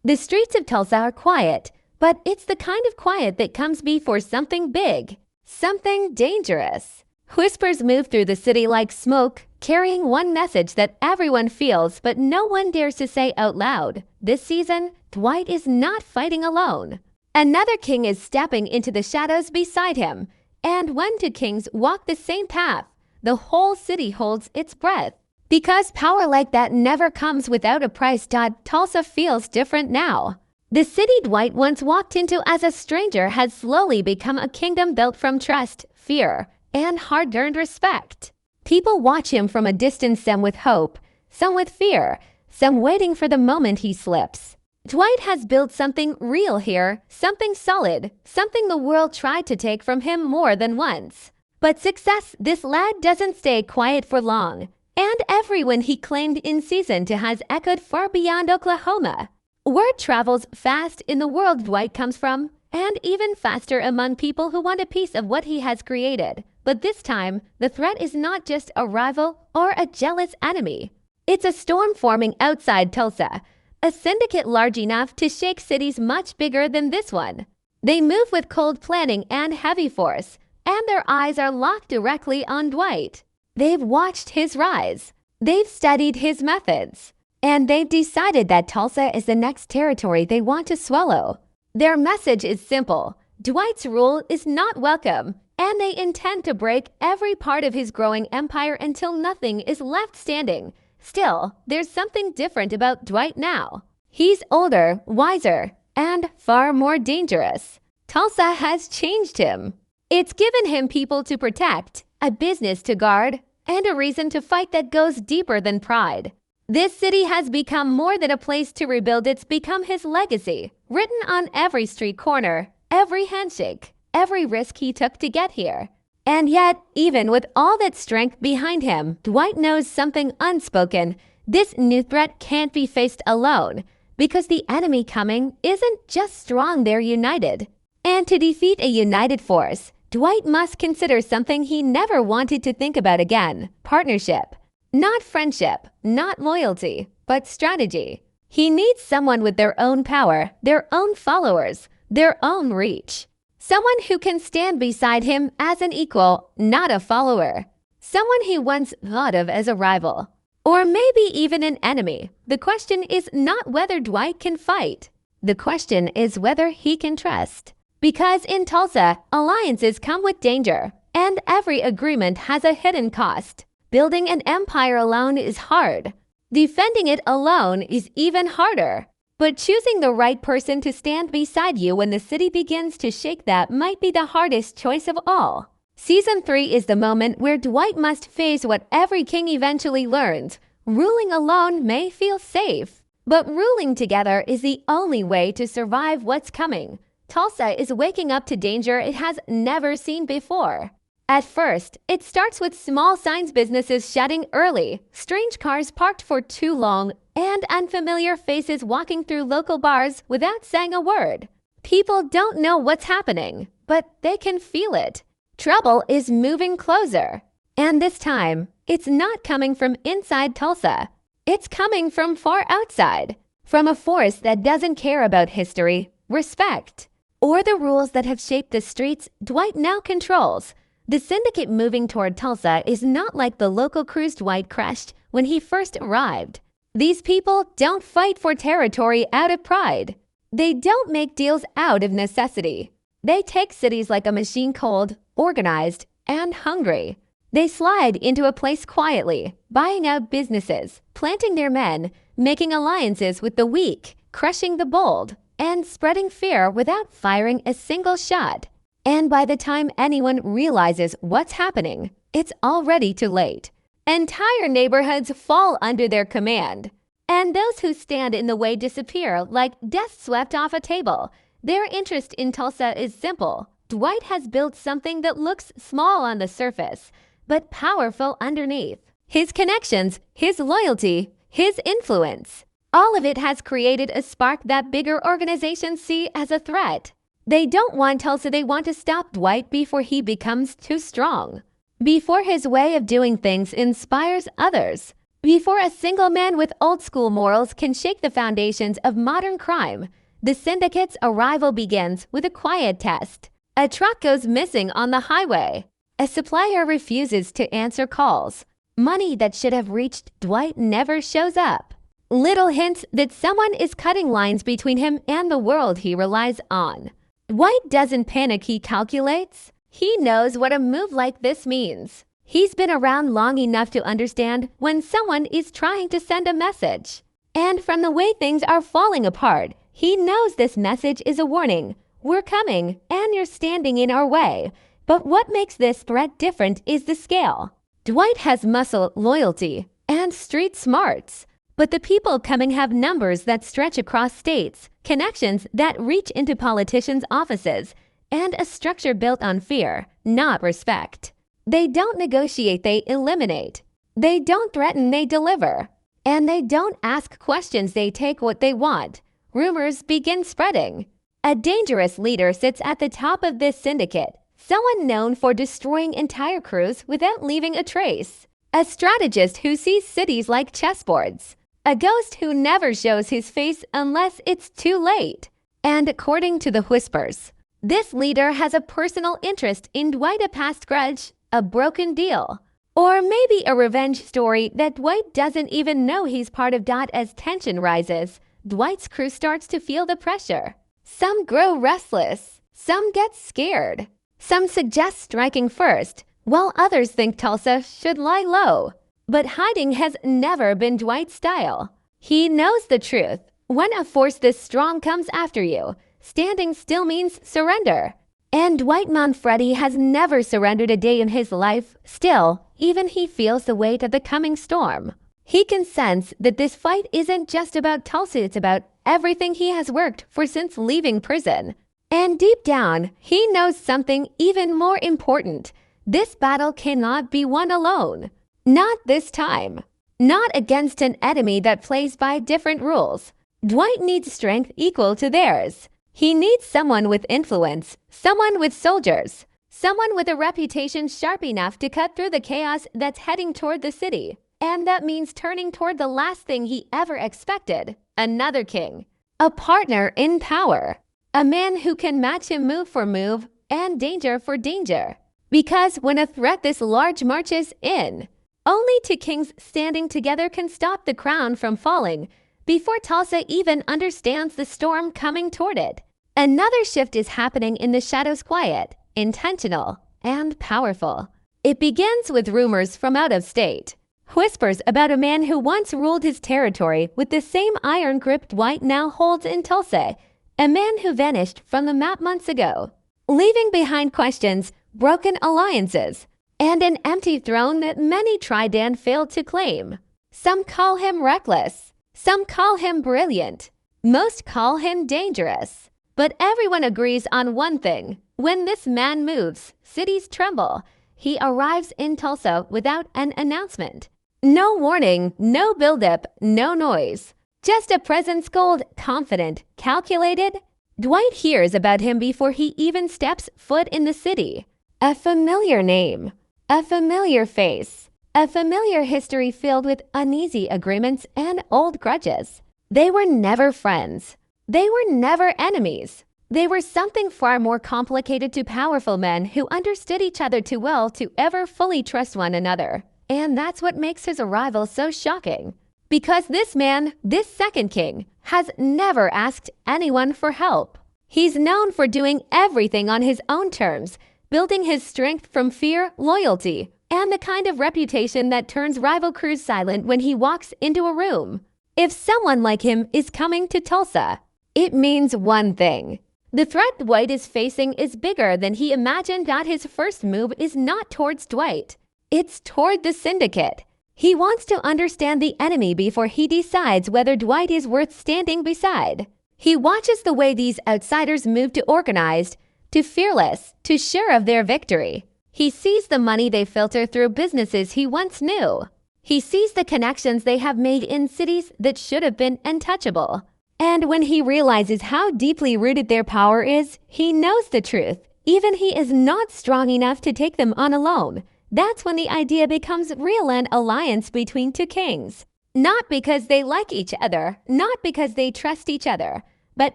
The streets of Tulsa are quiet, but it's the kind of quiet that comes before something big, something dangerous. Whispers move through the city like smoke, carrying one message that everyone feels but no one dares to say out loud. This season, Dwight is not fighting alone. Another king is stepping into the shadows beside him, and when two kings walk the same path, the whole city holds its breath. Because power like that never comes without a price. Tulsa feels different now. The city Dwight once walked into as a stranger has slowly become a kingdom built from trust, fear, and hard-earned respect. People watch him from a distance, some with hope, some with fear, some waiting for the moment he slips. Dwight has built something real here, something solid, something the world tried to take from him more than once. But success, this lad doesn't stay quiet for long, and everyone he claimed in season 2 has echoed far beyond Oklahoma. Word travels fast in the world Dwight comes from, and even faster among people who want a piece of what he has created. But this time, the threat is not just a rival or a jealous enemy. It's a storm forming outside Tulsa, a syndicate large enough to shake cities much bigger than this one. They move with cold planning and heavy force, and their eyes are locked directly on Dwight. They've watched his rise. They've studied his methods. And they've decided that Tulsa is the next territory they want to swallow. Their message is simple. Dwight's rule is not welcome, and they intend to break every part of his growing empire until nothing is left standing. Still, there's something different about Dwight now. He's older, wiser, and far more dangerous. Tulsa has changed him. It's given him people to protect, a business to guard, and a reason to fight that goes deeper than pride. This city has become more than a place to rebuild. It's become his legacy, written on every street corner, every handshake, every risk he took to get here. And yet, even with all that strength behind him, Dwight knows something unspoken. This new threat can't be faced alone, because the enemy coming isn't just strong, they're united. And to defeat a united force, Dwight must consider something he never wanted to think about again: partnership. Not friendship, not loyalty, but strategy. He needs someone with their own power, their own followers, their own reach. Someone who can stand beside him as an equal, not a follower. Someone he once thought of as a rival, or maybe even an enemy. The question is not whether Dwight can fight. The question is whether he can trust. Because in Tulsa, alliances come with danger, and every agreement has a hidden cost. Building an empire alone is hard. Defending it alone is even harder. But choosing the right person to stand beside you when the city begins to shake, that might be the hardest choice of all. Season 3 is the moment where Dwight must face what every king eventually learns. Ruling alone may feel safe, but ruling together is the only way to survive what's coming. Tulsa is waking up to danger it has never seen before. At first, it starts with small signs, businesses shutting early, strange cars parked for too long, and unfamiliar faces walking through local bars without saying a word. People don't know what's happening, but they can feel it. Trouble is moving closer. And this time, it's not coming from inside Tulsa. It's coming from far outside, from a force that doesn't care about history, respect, or the rules that have shaped the streets Dwight now controls. The syndicate moving toward Tulsa is not like the local crews Dwight crushed when he first arrived. These people don't fight for territory out of pride. They don't make deals out of necessity. They take cities like a machine, cold, organized, and hungry. They slide into a place quietly, buying out businesses, planting their men, making alliances with the weak, crushing the bold, and spreading fear without firing a single shot. And by the time anyone realizes what's happening, it's already too late. Entire neighborhoods fall under their command, and those who stand in the way disappear like dust swept off a table. Their interest in Tulsa is simple. Dwight has built something that looks small on the surface, but powerful underneath. His connections, his loyalty, his influence, all of it has created a spark that bigger organizations see as a threat. They don't want Tulsa, they want to stop Dwight before he becomes too strong, before his way of doing things inspires others, Before a single man with old-school morals can shake the foundations of modern crime, the syndicate's arrival begins with a quiet test. A truck goes missing on the highway. A supplier refuses to answer calls. Money that should have reached Dwight never shows up. Little hints that someone is cutting lines between him and the world he relies on. Dwight doesn't panic, he calculates. He knows what a move like this means. He's been around long enough to understand when someone is trying to send a message. And from the way things are falling apart, he knows this message is a warning. We're coming, and you're standing in our way. But what makes this threat different is the scale. Dwight has muscle, loyalty, and street smarts. But the people coming have numbers that stretch across states, connections that reach into politicians' offices, and a structure built on fear, not respect. They don't negotiate, they eliminate. They don't threaten, they deliver. And they don't ask questions, they take what they want. Rumors begin spreading. A dangerous leader sits at the top of this syndicate, someone known for destroying entire crews without leaving a trace. A strategist who sees cities like chessboards. A ghost who never shows his face unless it's too late. And according to the whispers, this leader has a personal interest in Dwight, a past grudge, a broken deal, or maybe a revenge story that Dwight doesn't even know he's part of. As tension rises, Dwight's crew starts to feel the pressure. Some grow restless, some get scared, some suggest striking first, while others think Tulsa should lie low. But hiding has never been Dwight's style. He knows the truth. When a force this strong comes after you, standing still means surrender. And Dwight Manfredi has never surrendered a day in his life. Still, even he feels the weight of the coming storm. He can sense that this fight isn't just about Tulsa, it's about everything he has worked for since leaving prison. And deep down, he knows something even more important. This battle cannot be won alone. Not this time. Not against an enemy that plays by different rules. Dwight needs strength equal to theirs. He needs someone with influence, someone with soldiers, someone with a reputation sharp enough to cut through the chaos that's heading toward the city. And that means turning toward the last thing he ever expected, another king. A partner in power. A man who can match him move for move and danger for danger. Because when a threat this large marches in, only two kings standing together can stop the crown from falling before Tulsa even understands the storm coming toward it. Another shift is happening in the shadows, quiet, intentional, and powerful. It begins with rumors from out of state. Whispers about a man who once ruled his territory with the same iron grip Dwight now holds in Tulsa. A man who vanished from the map months ago, leaving behind questions, broken alliances, and an empty throne that many tried and failed to claim. Some call him reckless. Some call him brilliant. Most call him dangerous. But everyone agrees on one thing. When this man moves, cities tremble. He arrives in Tulsa without an announcement. No warning, no buildup, no noise. Just a presence, cold, confident, calculated. Dwight hears about him before he even steps foot in the city. A familiar name. A familiar face. A familiar history filled with uneasy agreements and old grudges. They were never friends. They were never enemies. They were something far more complicated, to powerful men who understood each other too well to ever fully trust one another. And that's what makes his arrival so shocking. Because this man, this second king, has never asked anyone for help. He's known for doing everything on his own terms, building his strength from fear, loyalty, and the kind of reputation that turns rival crews silent when he walks into a room. If someone like him is coming to Tulsa, it means one thing. The threat Dwight is facing is bigger than he imagined. His first move is not towards Dwight. It's toward the syndicate. He wants to understand the enemy before he decides whether Dwight is worth standing beside. He watches the way these outsiders move to organized, to fearless, to sure of their victory. He sees the money they filter through businesses he once knew. He sees the connections they have made in cities that should have been untouchable. And when he realizes how deeply rooted their power is, he knows the truth. Even he is not strong enough to take them on alone. That's when the idea becomes real, an alliance between two kings. Not because they like each other, not because they trust each other, but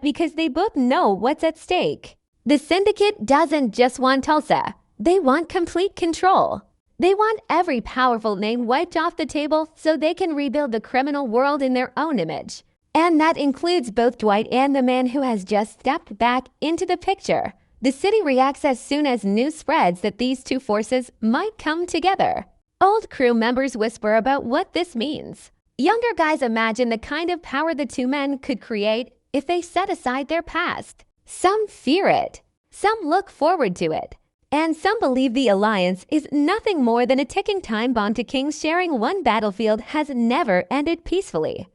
because they both know what's at stake. The syndicate doesn't just want Tulsa. They want complete control. They want every powerful name wiped off the table so they can rebuild the criminal world in their own image. And that includes both Dwight and the man who has just stepped back into the picture. The city reacts as soon as news spreads that these two forces might come together. Old crew members whisper about what this means. Younger guys imagine the kind of power the two men could create if they set aside their past. Some fear it. Some look forward to it. And some believe the alliance is nothing more than a ticking time bomb to kings sharing one battlefield has never ended peacefully.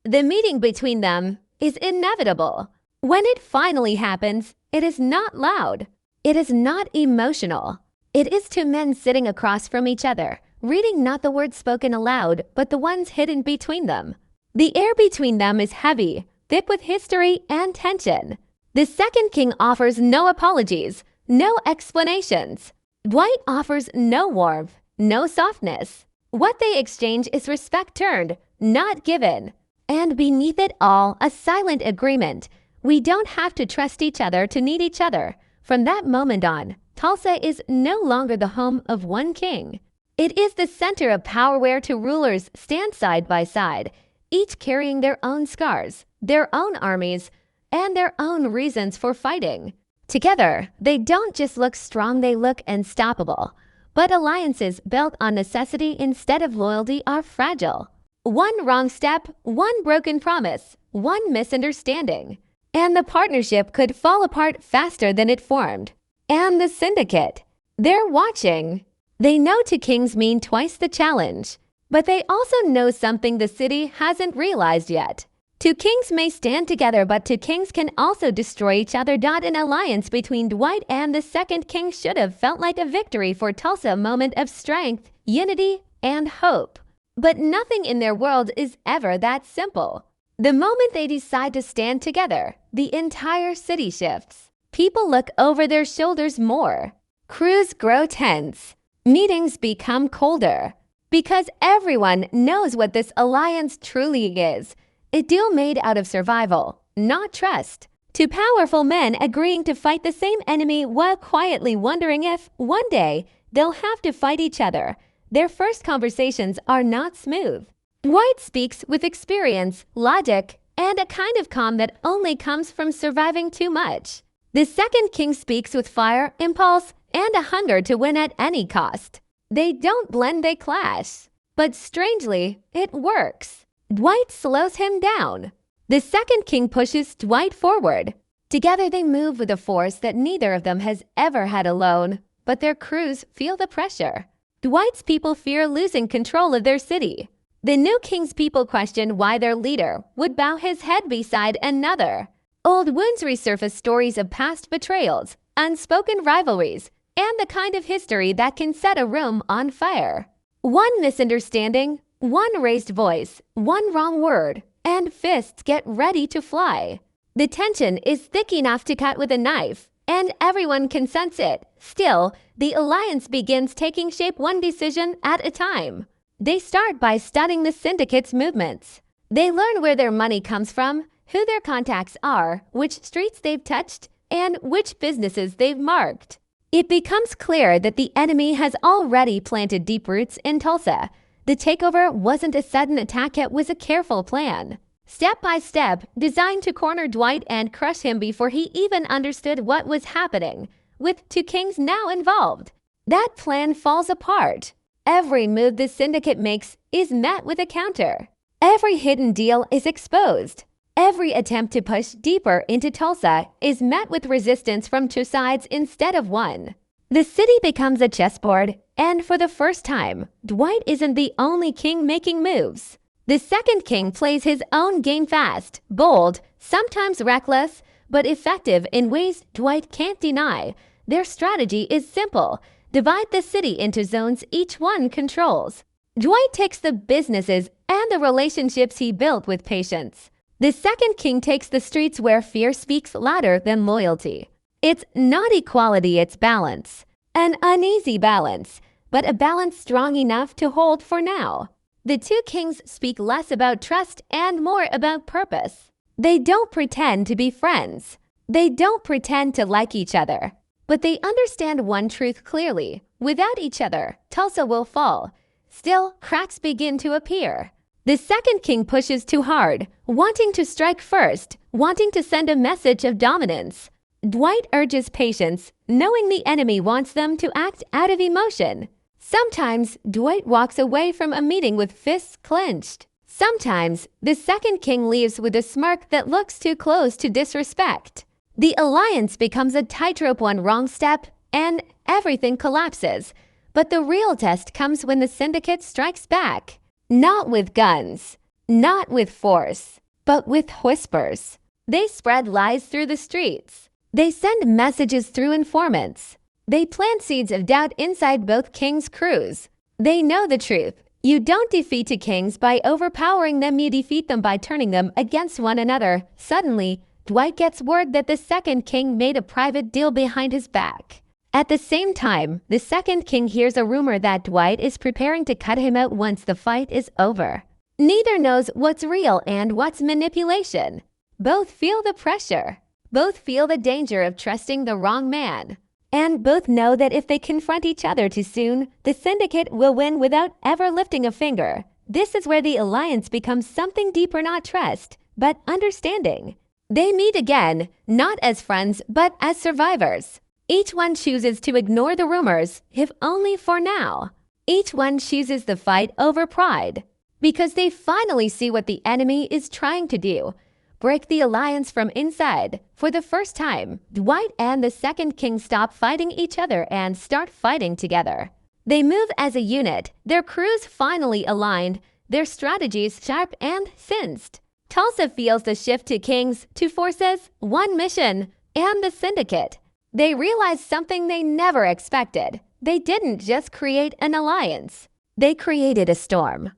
The meeting between them is inevitable. When it finally happens, it is not loud. It is not emotional. It is two men sitting across from each other, reading not the words spoken aloud, but the ones hidden between them. The air between them is heavy, thick with history and tension. The second king offers no apologies, no explanations. Dwight offers no warmth, no softness. What they exchange is respect turned, not given. And beneath it all, a silent agreement. We don't have to trust each other to need each other. From that moment on, Tulsa is no longer the home of one king. It is the center of power where two rulers stand side by side, each carrying their own scars, their own armies, and their own reasons for fighting. Together, they don't just look strong, they look unstoppable. But alliances built on necessity instead of loyalty are fragile. One wrong step, one broken promise, one misunderstanding, and the partnership could fall apart faster than it formed. And the syndicate, they're watching. They know two kings mean twice the challenge, but they also know something the city hasn't realized yet. Two kings may stand together, but two kings can also destroy each other. An alliance between Dwight and the second king should have felt like a victory for Tulsa, a moment of strength, unity, and hope. But nothing in their world is ever that simple. The moment they decide to stand together, the entire city shifts. People look over their shoulders more. Crews grow tense. Meetings become colder. Because everyone knows what this alliance truly is. A deal made out of survival, not trust. Two powerful men agreeing to fight the same enemy while quietly wondering if, one day, they'll have to fight each other. Their first conversations are not smooth. Dwight speaks with experience, logic, and a kind of calm that only comes from surviving too much. The second king speaks with fire, impulse, and a hunger to win at any cost. They don't blend, they clash. But strangely, it works. Dwight slows him down. The second king pushes Dwight forward. Together they move with a force that neither of them has ever had alone, but their crews feel the pressure. Dwight's people fear losing control of their city. The new king's people question why their leader would bow his head beside another. Old wounds resurface, stories of past betrayals, unspoken rivalries, and the kind of history that can set a room on fire. One misunderstanding, one raised voice, one wrong word, and fists get ready to fly. The tension is thick enough to cut with a knife, and everyone can sense it. Still, the alliance begins taking shape one decision at a time. They start by studying the syndicate's movements. They learn where their money comes from, who their contacts are, which streets they've touched, and which businesses they've marked. It becomes clear that the enemy has already planted deep roots in Tulsa. The takeover wasn't a sudden attack, it was a careful plan. Step by step, designed to corner Dwight and crush him before he even understood what was happening, with two kings now involved. That plan falls apart. Every move the syndicate makes is met with a counter. Every hidden deal is exposed. Every attempt to push deeper into Tulsa is met with resistance from two sides instead of one. The city becomes a chessboard, and for the first time, Dwight isn't the only king making moves. The second king plays his own game fast, bold, sometimes reckless, but effective in ways Dwight can't deny. Their strategy is simple: divide the city into zones each one controls. Dwight takes the businesses and the relationships he built with patience. The second king takes the streets where fear speaks louder than loyalty. It's not equality, it's balance. An uneasy balance. but a balance strong enough to hold for now. The two kings speak less about trust and more about purpose. They don't pretend to be friends. They don't pretend to like each other. But they understand one truth clearly. Without each other, Tulsa will fall. Still, cracks begin to appear. The second king pushes too hard, wanting to strike first, wanting to send a message of dominance. Dwight urges patience, knowing the enemy wants them to act out of emotion. Sometimes, Dwight walks away from a meeting with fists clenched. Sometimes, the second king leaves with a smirk that looks too close to disrespect. The alliance becomes a tightrope, one wrong step, and everything collapses. But the real test comes when the syndicate strikes back. Not with guns, not with force, but with whispers. They spread lies through the streets. They send messages through informants. They plant seeds of doubt inside both kings' crews. They know the truth. You don't defeat two kings by overpowering them, you defeat them by turning them against one another. Suddenly, Dwight gets word that the second king made a private deal behind his back. At the same time, the second king hears a rumor that Dwight is preparing to cut him out once the fight is over. Neither knows what's real and what's manipulation. Both feel the pressure. Both feel the danger of trusting the wrong man. And both know that if they confront each other too soon, the syndicate will win without ever lifting a finger. This is where the alliance becomes something deeper, not trust, but understanding. They meet again, not as friends, but as survivors. Each one chooses to ignore the rumors, if only for now. Each one chooses the fight over pride, because they finally see what the enemy is trying to do. Break the alliance from inside. For the first time, Dwight and the second king stop fighting each other and start fighting together. They move as a unit, their crews finally aligned, their strategies sharp and sensed. Tulsa feels the shift to kings, to forces, one mission, and the syndicate. They realize something they never expected. They didn't just create an alliance. They created a storm.